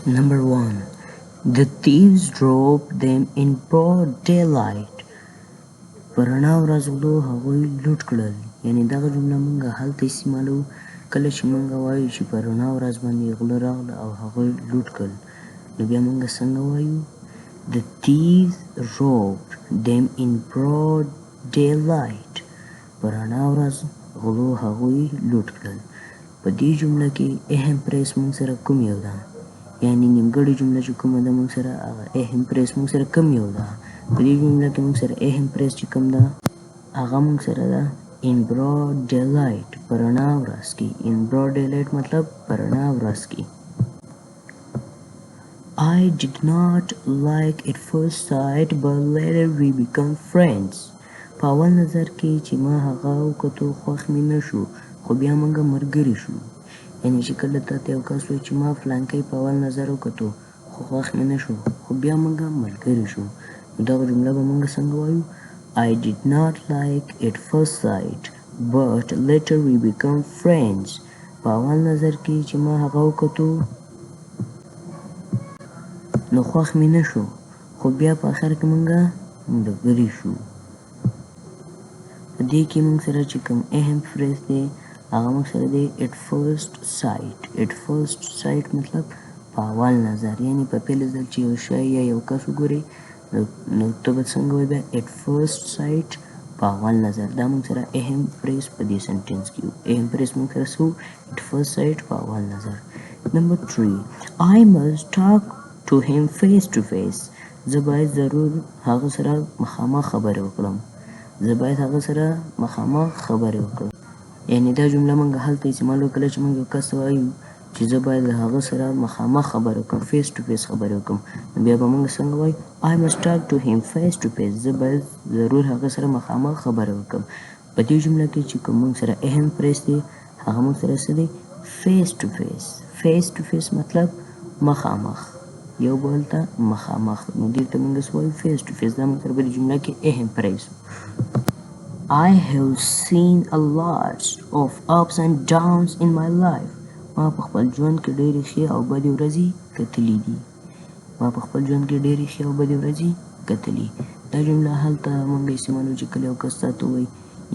Number 1. The thieves robbed them in broad daylight. په رڼا ورځ غلو هغوی لوټ کړل. یعنې دغه جمله موږ هلته استعمالوو کله چې موږ وایو چې په رڼا ورځ باندې غله راغله او هغوی لوټ کړل. نو بیا موږ څنګه وایو؟ The thieves robbed them in broad daylight. په رڼا ورځ غلو هغوی لوټ کړل. په دې جمله کې اهم پریس موږ سره کوم یو ده؟ یعنې نیمګړې جمله چې کومه ده موږ سره هغه اهم پریس موږ سره کوم یو ده؟ په دې جمله کې موږ سره اهم پریس چې کوم ده هغه موږ سره ده in broad daylight. په رڼا ورځ کې. in broad daylight مطلب په رڼا ورځ کې. I did not like at first sight but later we become friends. په اول نظر کې چې ما هغه وکتو خوښ مې نه شو خو بیا موږ ملګري شو. یعنې چې کله تا ته یو کس وایي چې ما فلانکی په اول نظر وکتو خو خوښ مې نه شو خو بیا موږ ملګري شو. نو دغه جمله به موږ څنګه وایو؟ I did not like at first sight but later we become friends. په اول نظر کې چې ما هغه وکتو نو خوښ مې نه شو خو بیا په آخر کې موږ ملګري شو. په دې کې موږ سره چې کوم اهم فریز دی هغه موږ سره دی at first sight. at first sight مطلب په اول نظر. یعنې په پیل ځل چې یو شی یا یو کس وګورئ نو ته به څنګه وایې بیا at first sight په اول نظر. دا موږ سره اهم فریز په دې سنټینس کې و. اهم فریز موږ سره څه at first sight په اول نظر. Number 3. I must talk to him face to face. زه باید ضرور هغه سره مخامخ خبرې وکړم. زه باید هغه سره مخامخ خبرې وکړم. یعنې دا جمله موږ هلته استعمالوو کله چې موږ یو کس ته وایو چې زه باید له هغه سره مخامخ خبرې وکړم فیس ټو فیس خبرې وکړم. نو بیا به موږ څنګه وایو؟ I must talk to him face to face. زه باید ضرور هغه سره مخامخ خبرې وکړم. په دې جمله کې چې کوم موږ سره اهم فریز دی هغه موږ سره څه دی؟ فیس ټو فیس. فیس ټو فیس مطلب مخامخ. یو بل ته مخامخ. نو دې ته موږ څه وایو؟ فیس ټو فیس. دا موږ سره په دې جمله کې اهم فریز. I have seen a lot of ups and downs in my life. ما په خپل ژوند کې ډېرې ښې او بدې ورځې کتلي دي. ما په خپل ژوند کې ډېرې ښې او بدې ورځې کتلي. دا جمله هلته موږ استعمالوو چې کله یو کس تاته وایي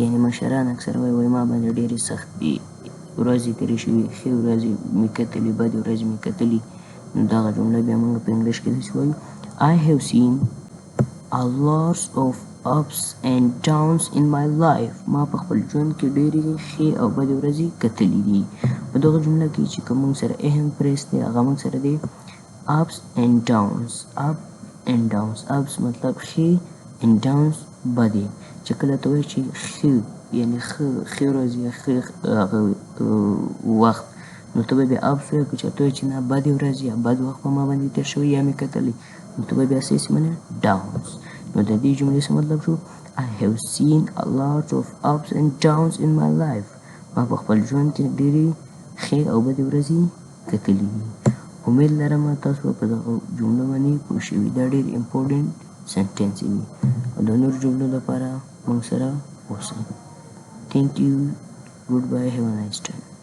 یعنې مشران اکثر وایي ما باندې ډېرې سختې ورځې تېرې شوي ښې ورځې مې کتلي بدې ورځې مې کتلي. نو دغه جمله بیا موږ په انګلیش کې داسې وایو I have seen a lot of ups and downs in my life. ما په خپل ژوند کې ډېرې ښې او بدې ورځې کتلي دي. په دغه جمله کې چې کوم موږ سره اهم فریز دی هغه موږ سره دی ups and downs. up and downs. ups مطلب ښې and downs بدې. چې کله ته وایې چې ښه یعنې ښې ورځې یا ښه هغه وخت نو ته به بیا ups وایې. که چېرته وایې چې نه بدې ورځې یا بد وخت په ما باندې تېر شوی یا مې کتلی نو ته به بیا څه استعمالوې؟ downs. نو د دې جملې څه مطلب شو؟ I have seen a lot of ups and downs in my life. ما په خپل ژوند کې ډېرې ښې او بدې ورځې کتلي دي. امید لرم تاسو په دغه جملو باندې پوه شوي. دا ډېر امپورټنټ سنټینس دي او د نورو جملو لپاره موږ سره اوسئ. Thank you. Goodbye. Have a nice time.